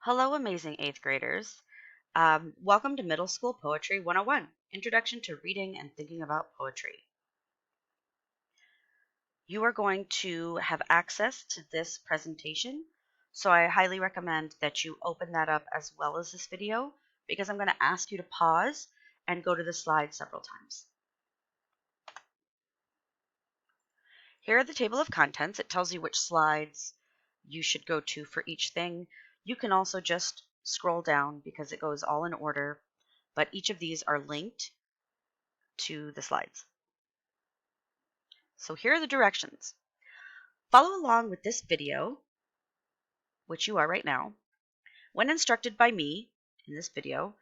Hello, amazing eighth graders. Welcome to Middle School Poetry 101, Introduction to Reading and Thinking About Poetry. You are going to have access to this presentation, so I highly recommend that you open that up as well as this video because I'm going to ask you to pause and go to the slides several times. Here are the table of contents. It tells you which slides you should go to for each thing. You can also just scroll down because it goes all in order, but each of these are linked to the slides. So here are the directions. Follow along with this video, which you are right now. When instructed by me in this video,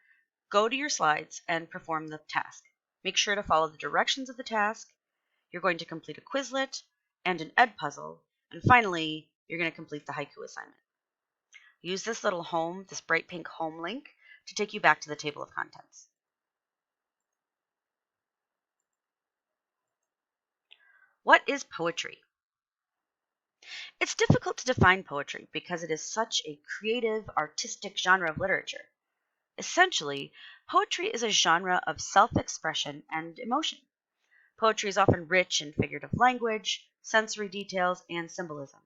go to your slides and perform the task. Make sure to follow the directions of the task. You're going to complete a Quizlet and an Edpuzzle, and finally, you're going to complete the haiku assignment. Use this little home, this bright pink home link, to take you back to the table of contents. What is poetry? It's difficult to define poetry because it is such a creative, artistic genre of literature. Essentially, poetry is a genre of self-expression and emotion. Poetry is often rich in figurative language, sensory details, and symbolism.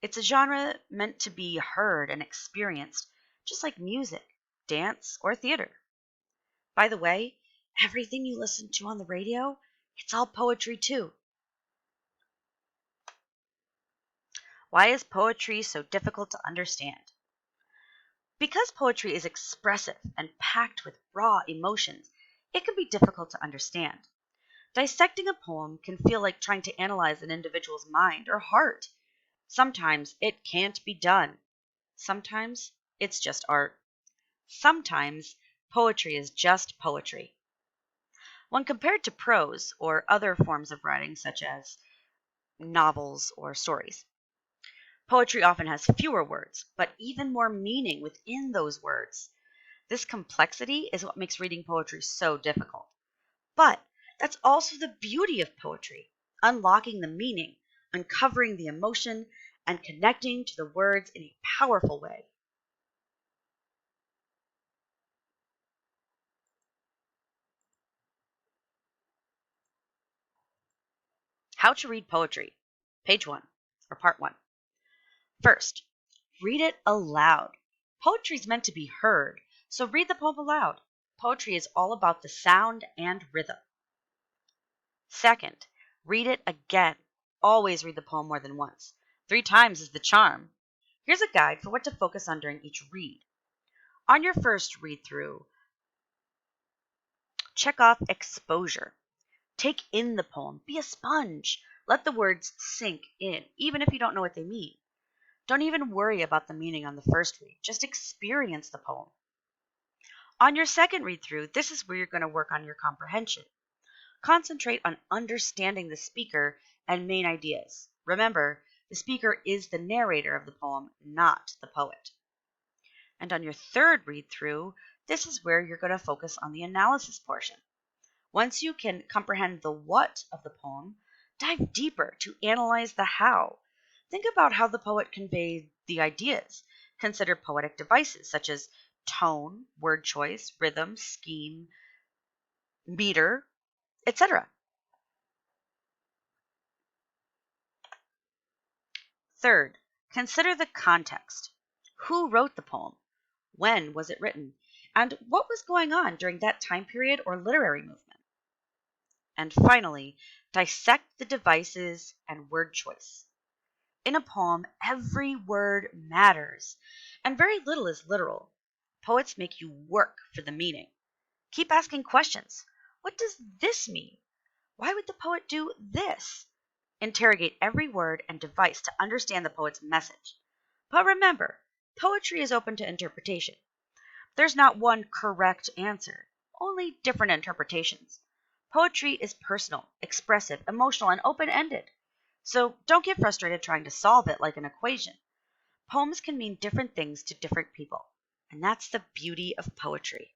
It's a genre meant to be heard and experienced, just like music, dance, or theater. By the way, everything you listen to on the radio, it's all poetry too. Why is poetry so difficult to understand? Because poetry is expressive and packed with raw emotions, it can be difficult to understand. Dissecting a poem can feel like trying to analyze an individual's mind or heart. Sometimes it can't be done. Sometimes it's just art. Sometimes poetry is just poetry. When compared to prose or other forms of writing, such as novels or stories, poetry often has fewer words, but even more meaning within those words. This complexity is what makes reading poetry so difficult. But that's also the beauty of poetry, unlocking the meaning, uncovering the emotion, and connecting to the words in a powerful way. How to read poetry, page 1, or part 1. First, read it aloud. Poetry is meant to be heard, so read the poem aloud. Poetry is all about the sound and rhythm. Second, read it again. Always read the poem more than once. 3 times is the charm. Here's a guide for what to focus on during each read. On your first read through, check off exposure. Take in the poem. Be a sponge. Let the words sink in, even if you don't know what they mean. Don't even worry about the meaning on the first read. Just experience the poem. On your second read through, this is where you're going to work on your comprehension. Concentrate on understanding the speaker and main ideas. Remember, the speaker is the narrator of the poem, not the poet. And on your third read through, this is where you're going to focus on the analysis portion. Once you can comprehend the what of the poem, dive deeper to analyze the how. Think about how the poet conveyed the ideas. Consider poetic devices such as tone, word choice, rhythm, scheme, meter, etc. Third, consider the context. Who wrote the poem? When was it written? And what was going on during that time period or literary movement? And finally, dissect the devices and word choice. In a poem, every word matters, and very little is literal. Poets make you work for the meaning. Keep asking questions. What does this mean? Why would the poet do this? Interrogate every word and device to understand the poet's message. But remember, poetry is open to interpretation. There's not one correct answer, only different interpretations. Poetry is personal, expressive, emotional, and open-ended. So don't get frustrated trying to solve it like an equation. Poems can mean different things to different people, and that's the beauty of poetry.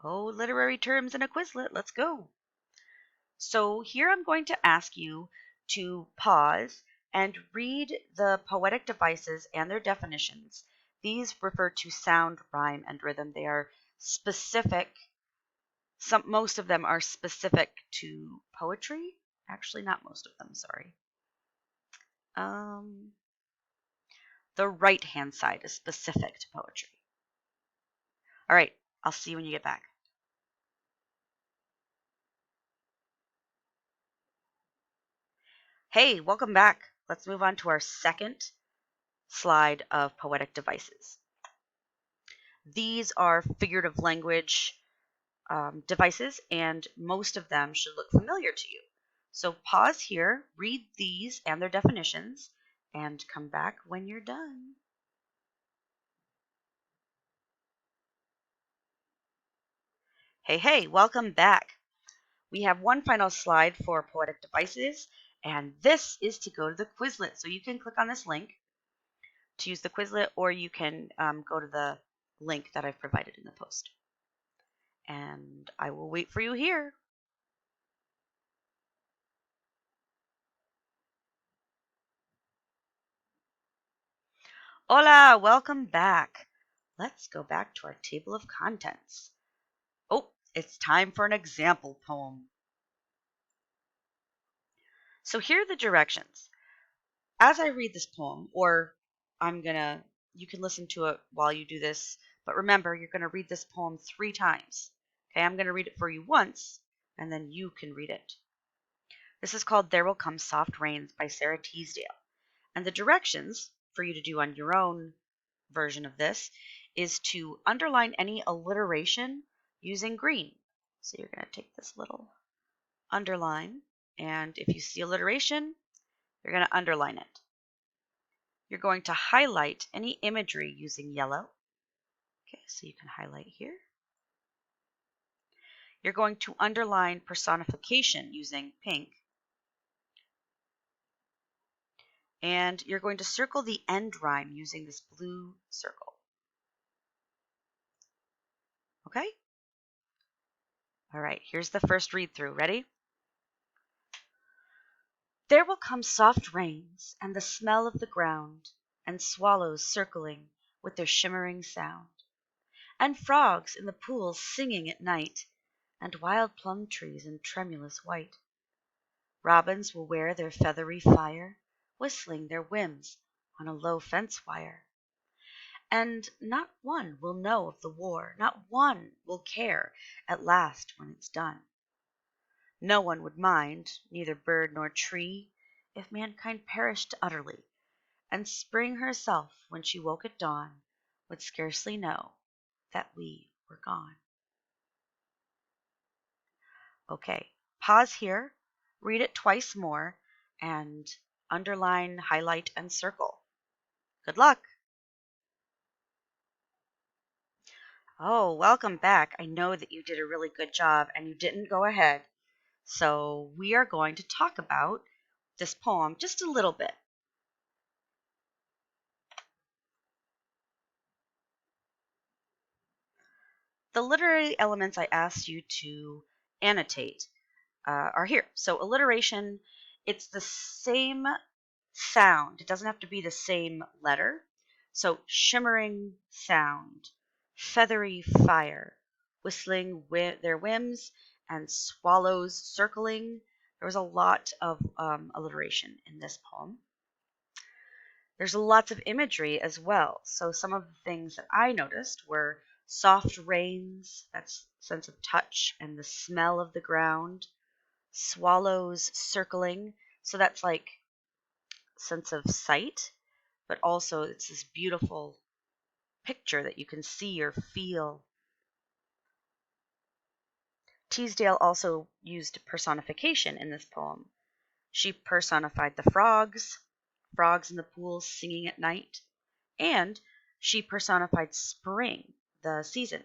Oh, literary terms in a Quizlet, let's go. So here I'm going to ask you to pause and read the poetic devices and their definitions. These refer to sound, rhyme, and rhythm. They are specific. Most of them are specific to poetry. Actually, not most of them, sorry. The right-hand side is specific to poetry. All right, I'll see you when you get back. Hey, welcome back. Let's move on to our second slide of poetic devices. These are figurative language devices, and most of them should look familiar to you. So pause here, read these and their definitions, and come back when you're done. Hey, welcome back. We have one final slide for poetic devices, and this is to go to the Quizlet. So you can click on this link to use the Quizlet, or you can go to the link that I've provided in the post. And I will wait for you here. Hola, welcome back. Let's go back to our table of contents. Oh, it's time for an example poem. So here are the directions. As I read this poem, or you can listen to it while you do this, but remember, you're going to read this poem 3 times. Okay, I'm going to read it for you once, and then you can read it. This is called There Will Come Soft Rains by Sara Teasdale. And the directions for you to do on your own version of this is to underline any alliteration using green. So you're going to take this little underline, and if you see alliteration, you're going to underline it. You're going to highlight any imagery using yellow. Okay, so you can highlight here. You're going to underline personification using pink. And you're going to circle the end rhyme using this blue circle. Okay? All right, here's the first read through. Ready? There will come soft rains, and the smell of the ground, and swallows circling with their shimmering sound, and frogs in the pools singing at night, and wild plum trees in tremulous white. Robins will wear their feathery fire, whistling their whims on a low fence wire. And not one will know of the war, not one will care at last when it's done. No one would mind, neither bird nor tree, if mankind perished utterly, and Spring herself, when she woke at dawn, would scarcely know that we were gone. Okay, pause here, read it twice more, and underline, highlight, and circle. Good luck! Oh, welcome back. I know that you did a really good job and you didn't go ahead. So we are going to talk about this poem just a little bit. The literary elements I asked you to annotate are here. So alliteration, it's the same sound. It doesn't have to be the same letter. So shimmering sound, feathery fire, whistling their whims, and swallows circling. There was a lot of alliteration in this poem. There's lots of imagery as well. So some of the things that I noticed were soft rains, that's sense of touch and the smell of the ground, swallows circling, so that's like sense of sight, but also it's this beautiful picture that you can see or feel. Teasdale also used personification in this poem. She personified the frogs in the pools singing at night, and she personified spring, the season.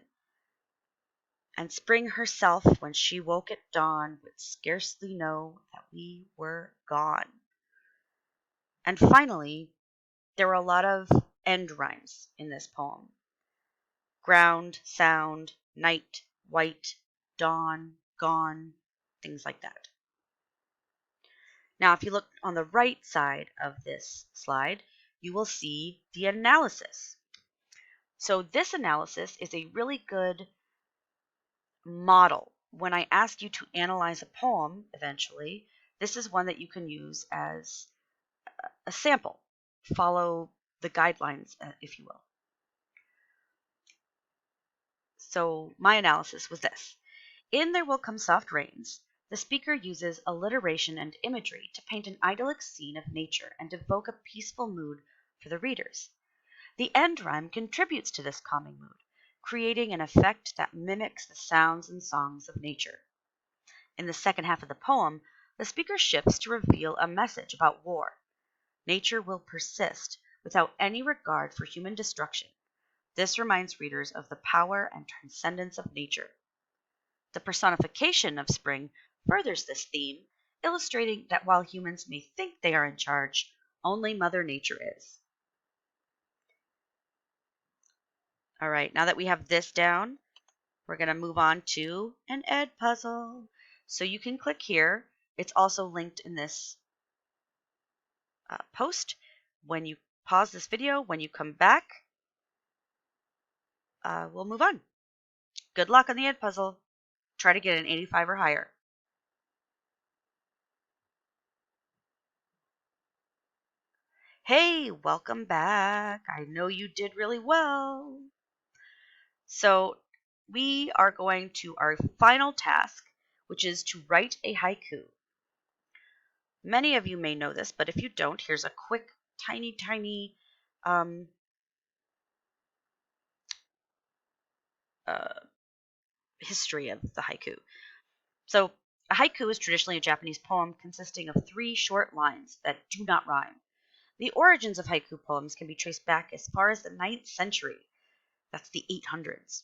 And spring herself, when she woke at dawn, would scarcely know that we were gone. And finally, there were a lot of end rhymes in this poem. Ground, sound, night, white, dawn, gone, things like that. Now, if you look on the right side of this slide, you will see the analysis. So this analysis is a really good model. When I ask you to analyze a poem eventually, this is one that you can use as a sample. Follow the guidelines, if you will. So my analysis was this. In There Will Come Soft Rains, the speaker uses alliteration and imagery to paint an idyllic scene of nature and evoke a peaceful mood for the readers. The end rhyme contributes to this calming mood, creating an effect that mimics the sounds and songs of nature. In the second half of the poem, the speaker shifts to reveal a message about war. Nature will persist without any regard for human destruction. This reminds readers of the power and transcendence of nature. The personification of spring furthers this theme, illustrating that while humans may think they are in charge, only Mother Nature is. All right, now that we have this down, we're going to move on to an Edpuzzle. So you can click here. It's also linked in this post. When you pause this video, when you come back, we'll move on. Good luck on the Edpuzzle. Try to get an 85 or higher. Hey, welcome back. I know you did really well. So we are going to our final task, which is to write a haiku. Many of you may know this, but if you don't, here's a quick, tiny history of the haiku. So a haiku is traditionally a Japanese poem consisting of 3 short lines that do not rhyme. The origins of haiku poems can be traced back as far as the 9th century. That's the 800s.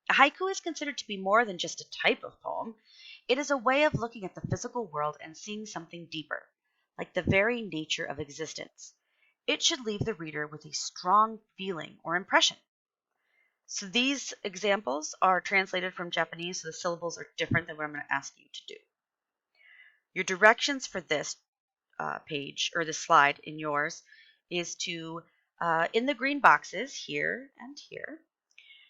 A haiku is considered to be more than just a type of poem. It is a way of looking at the physical world and seeing something deeper, like the very nature of existence. It should leave the reader with a strong feeling or impression. So these examples are translated from Japanese, so the syllables are different than what I'm going to ask you to do. Your directions for this page, or this slide in yours, is to, in the green boxes here and here,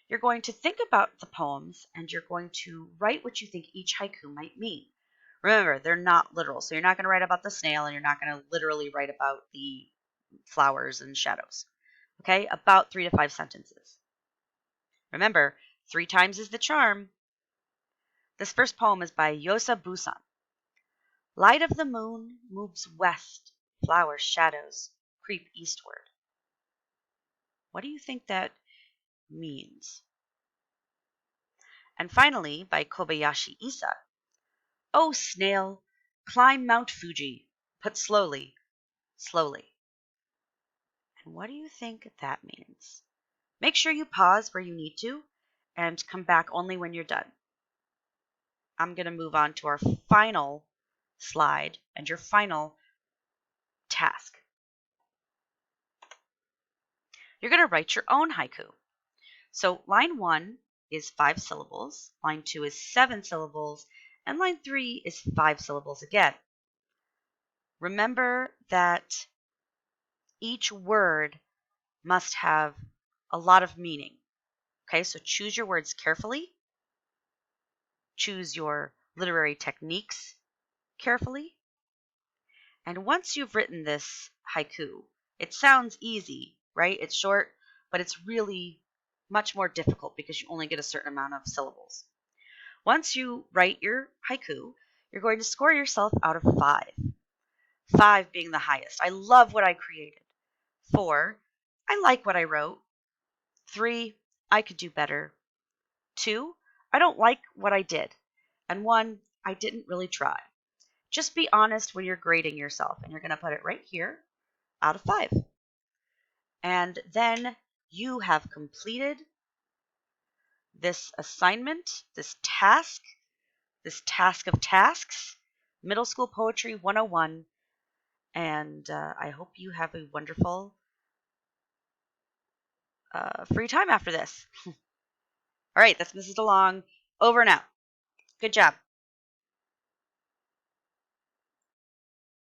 you're going to think about the poems and you're going to write what you think each haiku might mean. Remember, they're not literal, so you're not going to write about the snail and you're not going to literally write about the flowers and shadows. Okay, about 3 to 5 sentences. Remember, 3 times is the charm. This first poem is by Yosa Busan. Light of the moon moves west, flower shadows creep eastward. What do you think that means? And finally, by Kobayashi Isa. Oh, snail, climb Mount Fuji, but slowly, slowly. And what do you think that means? Make sure you pause where you need to and come back only when you're done. I'm going to move on to our final slide and your final task. You're going to write your own haiku. So line 1 is 5 syllables, line 2 is 7 syllables, and line 3 is 5 syllables again. Remember that each word must have a lot of meaning. Okay, so choose your words carefully. Choose your literary techniques carefully. And once you've written this haiku, it sounds easy, right? It's short, but it's really much more difficult because you only get a certain amount of syllables. Once you write your haiku, you're going to score yourself out of 5. 5 being the highest. I love what I created. 4, I like what I wrote. 3, I could do better. 2, I don't like what I did. And 1, I didn't really try. Just be honest when you're grading yourself, and you're going to put it right here, out of 5. And then you have completed this assignment, this task of tasks, Middle School Poetry 101, and I hope you have a wonderful free time after this. All right, that's Mrs. DeLong, over and out. Good job.